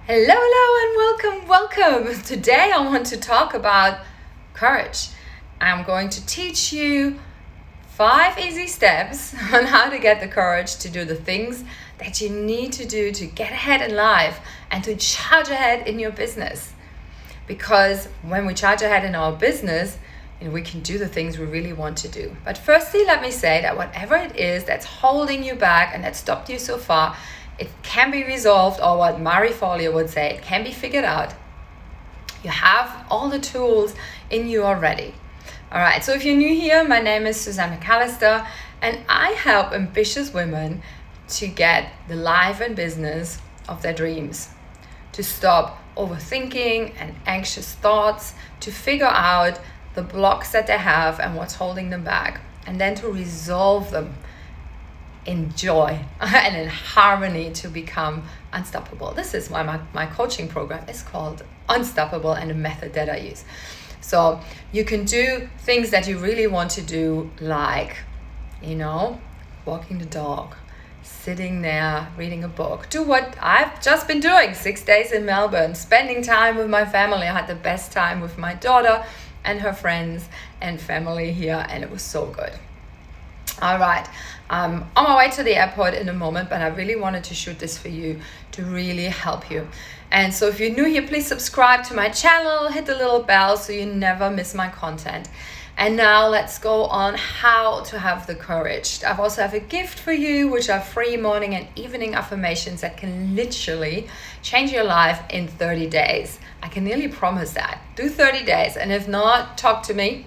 Hello, hello, and welcome. Today I want to talk about courage. I'm going to teach you 5 easy steps on how to get the courage to do the things that you need to do to get ahead in life and to charge ahead in your business. Because when we charge ahead in our business, we can do the things we really want to do. But firstly, let me say that whatever it is that's holding you back and that stopped you so far, it can be resolved, or what Marie Forleo would say, it can be figured out. You have all the tools in you already. All right, so if you're new here, my name is Susanne McAllister, and I help ambitious women to get the life and business of their dreams, to stop overthinking and anxious thoughts, to figure out the blocks that they have and what's holding them back, and then to resolve them in joy and in harmony to become unstoppable. This is why my coaching program is called Unstoppable, and the method that I use. So you can do things that you really want to do, like, walking the dog, sitting there, reading a book. Do what I've just been doing, 6 days in Melbourne, spending time with my family. I had the best time with my daughter and her friends and family here, and it was so good. All right, I'm on my way to the airport in a moment, but I really wanted to shoot this for you to really help you. And so if you're new here, please subscribe to my channel, hit the little bell so you never miss my content. And now let's go on how to have the courage. I also have a gift for you, which are free morning and evening affirmations that can literally change your life in 30 days. I can nearly promise that. Do 30 days, and if not, talk to me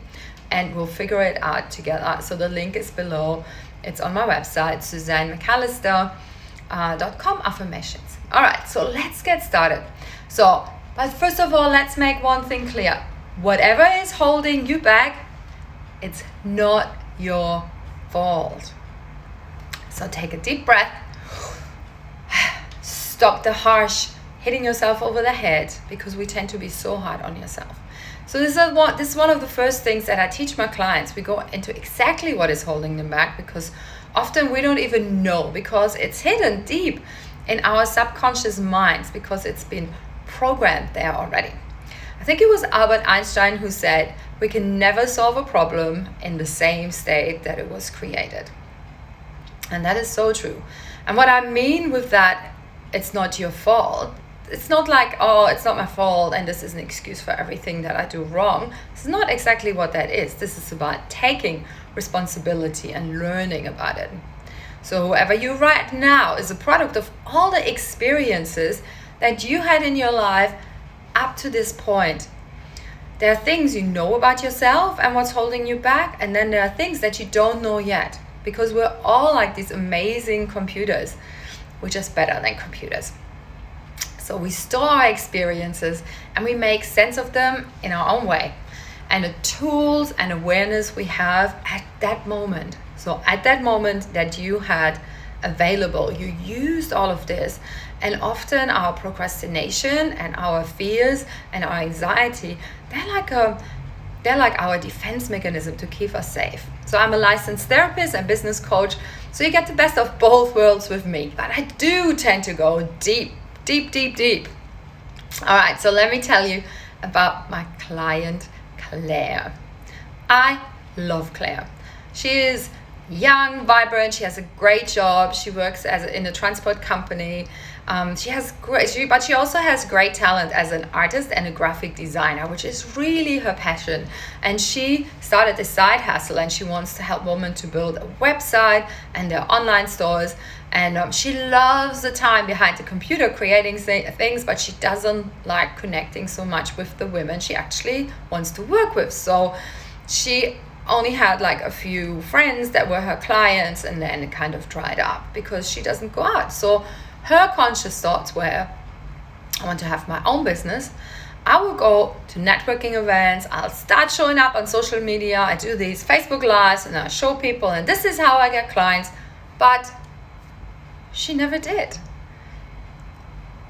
and we'll figure it out together. So the link is below. It's on my website, SusanneMcAllister.com affirmations. All right, so let's get started. But first of all, let's make one thing clear. Whatever is holding you back, it's not your fault. So take a deep breath. Stop the harsh hitting yourself over the head, because we tend to be so hard on yourself. So this is one of the first things that I teach my clients. We go into exactly what is holding them back, because often we don't even know, because it's hidden deep in our subconscious minds, because it's been programmed there already. I think it was Albert Einstein who said, we can never solve a problem in the same state that it was created. And that is so true. And what I mean with that, it's not your fault. It's not like, oh, it's not my fault and this is an excuse for everything that I do wrong. It's not exactly what that is. This is about taking responsibility and learning about it. So whoever you are right now is a product of all the experiences that you had in your life up to this point. There are things you know about yourself and what's holding you back, and then there are things that you don't know yet, because we're all like these amazing computers. We're just better than computers. So we store our experiences and we make sense of them in our own way. And the tools and awareness we have at that moment. So at that moment that you had available, you used all of this. And often our procrastination and our fears and our anxiety, they're like our defense mechanism to keep us safe. So I'm a licensed therapist and business coach, so you get the best of both worlds with me. But I do tend to go deep. All right, so let me tell you about my client, Claire. I love Claire. She is young, vibrant. She has a great job. She works in a transport company. But she also has great talent as an artist and a graphic designer, which is really her passion. And she started a side hustle, and she wants to help women to build a website and their online stores. And she loves the time behind the computer creating things, but she doesn't like connecting so much with the women she actually wants to work with. So she only had like a few friends that were her clients, and then it kind of dried up because she doesn't go out. So her conscious thoughts were, I want to have my own business. I will go to networking events. I'll start showing up on social media. I do these Facebook Lives and I show people, and this is how I get clients. But she never did,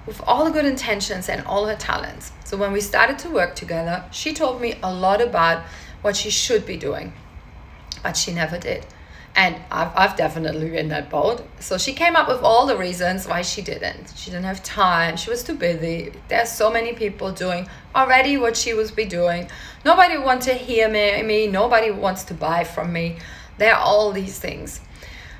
with all the good intentions and all her talents. So when we started to work together, she told me a lot about what she should be doing, but she never did. And I've definitely been in that boat. So she came up with all the reasons why she didn't. She didn't have time. She was too busy. There's so many people doing already what she was be doing. Nobody wants to hear me. Nobody wants to buy from me. There are all these things.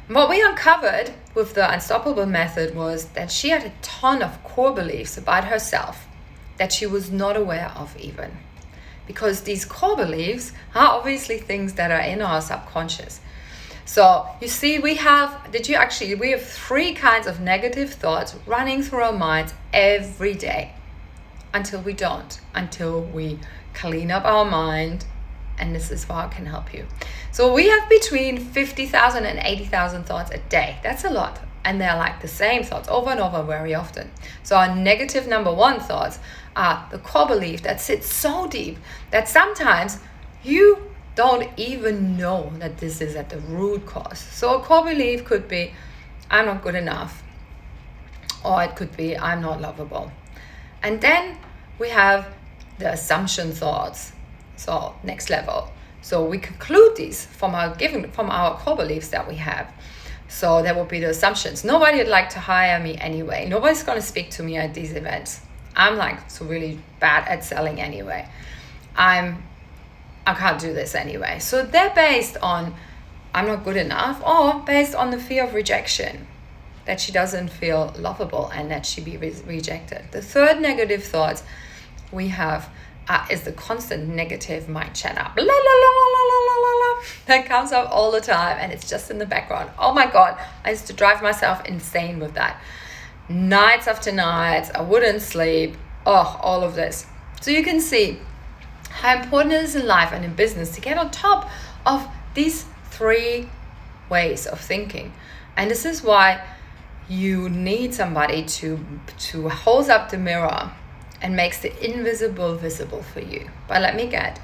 What we uncovered with the Unstoppable method was that she had a ton of core beliefs about herself that she was not aware of even. Because these core beliefs are obviously things that are in our subconscious. So you see, we have 3 kinds of negative thoughts running through our minds every day until we clean up our mind. And this is why I can help you. So we have between 50,000 and 80,000 thoughts a day. That's a lot. And they're like the same thoughts over and over very often. So our negative number 1 thoughts are the core belief that sits so deep that sometimes you don't even know that this is at the root cause. So a core belief could be, I'm not good enough. Or it could be, I'm not lovable. And then we have the assumption thoughts. So next level. So we conclude these from our core beliefs that we have. So there will be the assumptions. Nobody would like to hire me anyway. Nobody's going to speak to me at these events. I'm like so really bad at selling anyway. I can't do this anyway. So they're based on I'm not good enough, or based on the fear of rejection, that she doesn't feel lovable and that she be rejected. The third negative thought we have is the constant negative mind chatter. La, la, la, la, la, la, la, la. That comes up all the time and it's just in the background. Oh my God, I used to drive myself insane with that. Nights after nights, I wouldn't sleep. Oh, all of this. So you can see how important it is in life and in business to get on top of these 3 ways of thinking. And this is why you need somebody to hold up the mirror and makes the invisible visible for you. But let me get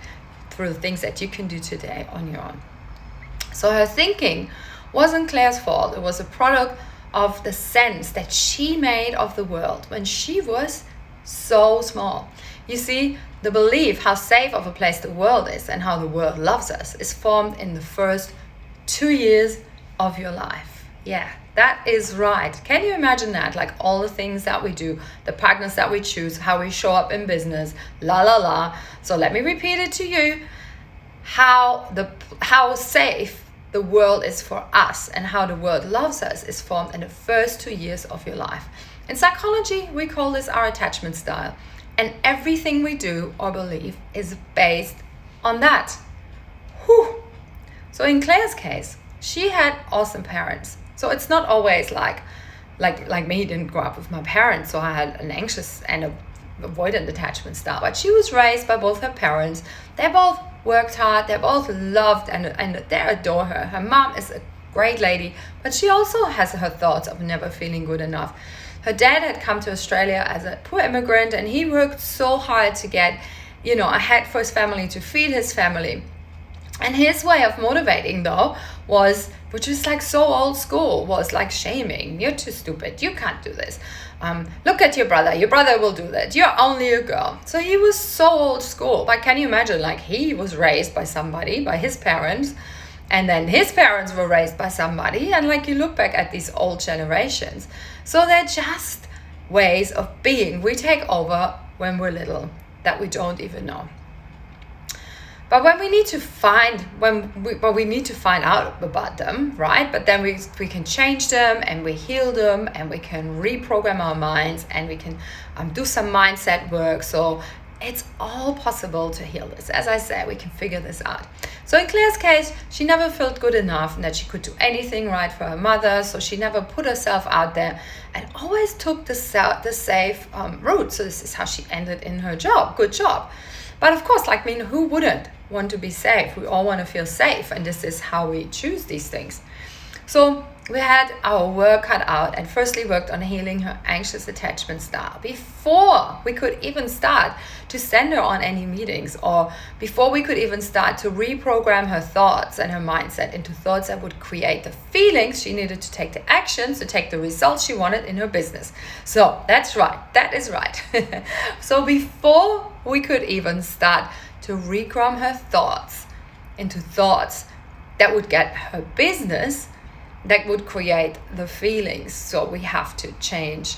through the things that you can do today on your own. So her thinking wasn't Claire's fault. It was a product of the sense that she made of the world when she was so small. You see, the belief how safe of a place the world is and how the world loves us is formed in the first 2 years of your life. Yeah, that is right. Can you imagine that? Like all the things that we do, the partners that we choose, how we show up in business, la la la. So let me repeat it to you. How safe the world is for us and how the world loves us is formed in the first 2 years of your life. In psychology, we call this our attachment style. And everything we do or believe is based on that. Whew. So in Claire's case, she had awesome parents. So it's not always like me, didn't grow up with my parents, so I had an anxious and avoidant attachment style. But she was raised by both her parents. They both worked hard. They both loved and they adore her. Her mom is a great lady, but she also has her thoughts of never feeling good enough. Her dad had come to Australia as a poor immigrant and he worked so hard to get, ahead for his family, to feed his family. And his way of motivating though was, which is like so old school, was like shaming. You're too stupid. You can't do this. Look at your brother. Your brother will do that. You're only a girl. So he was so old school. But can you imagine, like he was raised by somebody, by his parents, and then his parents were raised by somebody. And like you look back at these old generations. So they're just ways of being. We take over when we're little that we don't even know. But when we need to find out about them, right? But then we can change them and we heal them and we can reprogram our minds and we can do some mindset work. So it's all possible to heal this. As I said, we can figure this out. So in Claire's case, she never felt good enough and that she could do anything right for her mother. So she never put herself out there and always took the safe route. So this is how she ended in her job. Good job. But of course, who wouldn't want to be safe? We all want to feel safe. And this is how we choose these things. So we had our work cut out and firstly worked on healing her anxious attachment style before we could even start to send her on any meetings, or before we could even start to reprogram her thoughts and her mindset into thoughts that would create the feelings she needed to take the actions to take the results she wanted in her business. So that's right. That is right. So before we could even start to reprogram her thoughts into thoughts that would get her business, that would create the feelings. So we have to change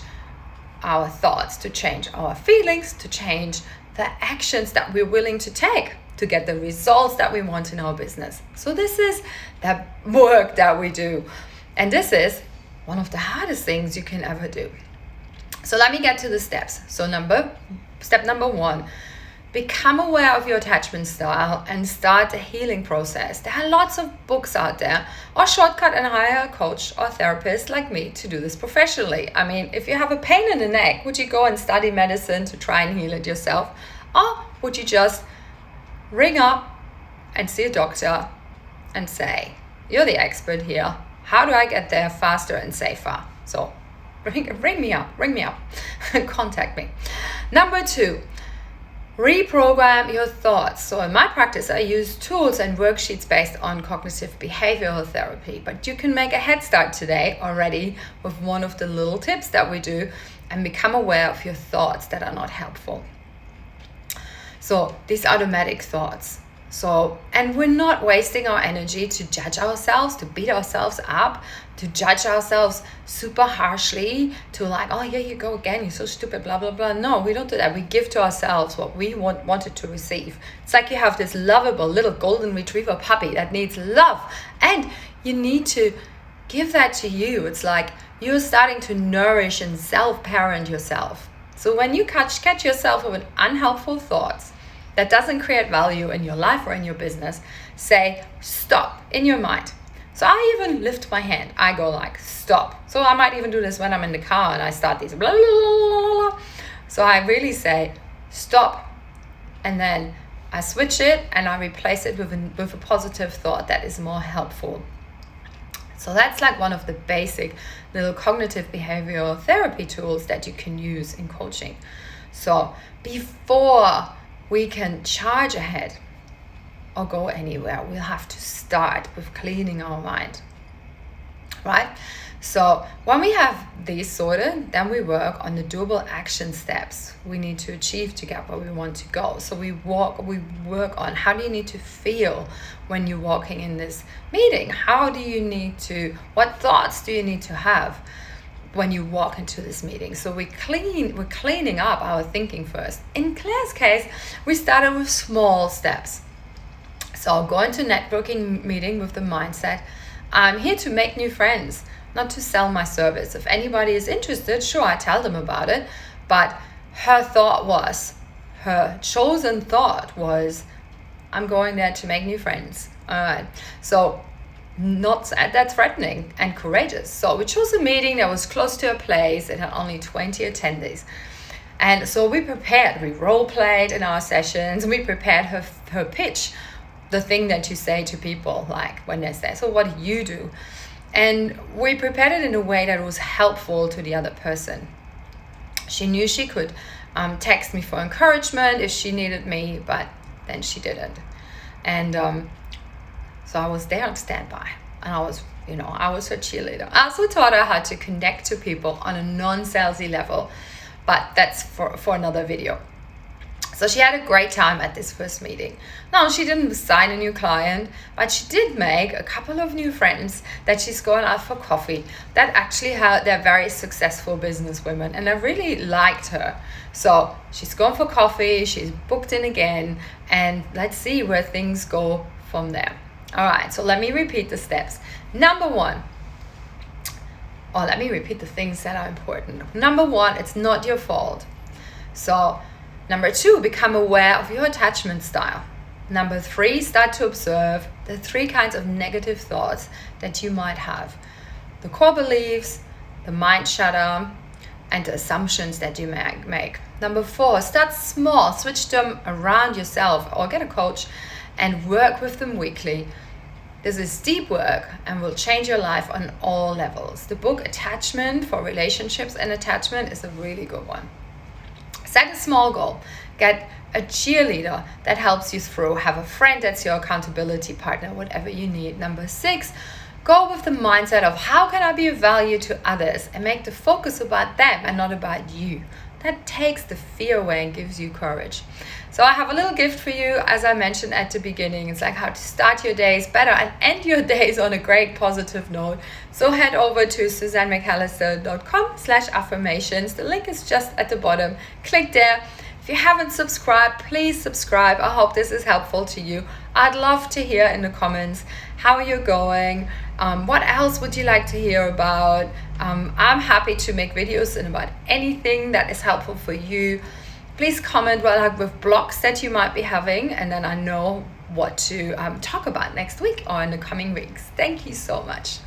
our thoughts, to change our feelings, to change the actions that we're willing to take to get the results that we want in our business. So this is the work that we do. And this is one of the hardest things you can ever do. So let me get to the steps. So step number 1, become aware of your attachment style and start the healing process. There are lots of books out there, or shortcut and hire a coach or therapist like me to do this professionally. I mean, if you have a pain in the neck, would you go and study medicine to try and heal it yourself? Or would you just ring up and see a doctor and say, you're the expert here. How do I get there faster and safer? So ring me up, contact me. Number 2, reprogram your thoughts. So in my practice, I use tools and worksheets based on cognitive behavioral therapy, but you can make a head start today already with one of the little tips that we do and become aware of your thoughts that are not helpful. So these automatic thoughts. And we're not wasting our energy to judge ourselves, to beat ourselves up, to judge ourselves super harshly, to like, oh, here you go again, you're so stupid, blah, blah, blah. No, we don't do that. We give to ourselves what we wanted to receive. It's like you have this lovable little golden retriever puppy that needs love, and you need to give that to you. It's like you're starting to nourish and self-parent yourself. So when you catch yourself with unhelpful thoughts, that doesn't create value in your life or in your business, say stop in your mind. So I even lift my hand. I go like stop. So I might even do this when I'm in the car and I start these blah, blah, blah, blah. So I really say stop, and then I switch it and I replace it with a positive thought that is more helpful. So that's like one of the basic little cognitive behavioral therapy tools that you can use in coaching. So before we can charge ahead or go anywhere, we'll have to start with cleaning our mind, right? So when we have these sorted, then we work on the doable action steps we need to achieve to get where we want to go. So we work on how do you need to feel when you're walking in this meeting? What thoughts do you need to have when you walk into this meeting? So we're cleaning up our thinking first. In Claire's case, we started with small steps. So going to networking meeting with the mindset, I'm here to make new friends, not to sell my service. If anybody is interested, sure, I tell them about it. But her chosen thought was, I'm going there to make new friends. All right. So not that threatening and courageous. So we chose a meeting that was close to a place. It had only 20 attendees. And so we role played in our sessions. We prepared her pitch, the thing that you say to people, like when they say, so what do you do? And we prepared it in a way that was helpful to the other person. She knew she could text me for encouragement if she needed me, but then she didn't. And so I was there on standby, and I was her cheerleader. I also taught her how to connect to people on a non-salesy level, but that's for another video. So she had a great time at this first meeting. Now, she didn't sign a new client, but she did make a couple of new friends that she's going out for coffee that actually they're very successful business women, and I really liked her. So she's going for coffee, she's booked in again, and let's see where things go from there. All right, so let me repeat the steps. Number 1, let me repeat the things that are important. Number 1, it's not your fault. So number 2, become aware of your attachment style. Number 3, start to observe the 3 kinds of negative thoughts that you might have. The core beliefs, the mind chatter, and the assumptions that you make. Number 4, start small, switch them around yourself or get a coach and work with them weekly. This is deep work and will change your life on all levels. The book Attachment for Relationships and Attachment is a really good one. Set a small goal. Get a cheerleader that helps you through. Have a friend that's your accountability partner, whatever you need. Number 6, Go with the mindset of how can I be of value to others and make the focus about them and not about you. That takes the fear away and gives you courage. So I have a little gift for you, as I mentioned at the beginning. It's like how to start your days better and end your days on a great positive note. So head over to SusanneMcAllister.com/affirmations. The link is just at the bottom. Click there. If you haven't subscribed, please subscribe. I hope this is helpful to you. I'd love to hear in the comments how you're going. What else would you like to hear about? I'm happy to make videos and about anything that is helpful for you. Please comment with blocks that you might be having, and then I know what to talk about next week or in the coming weeks. Thank you so much.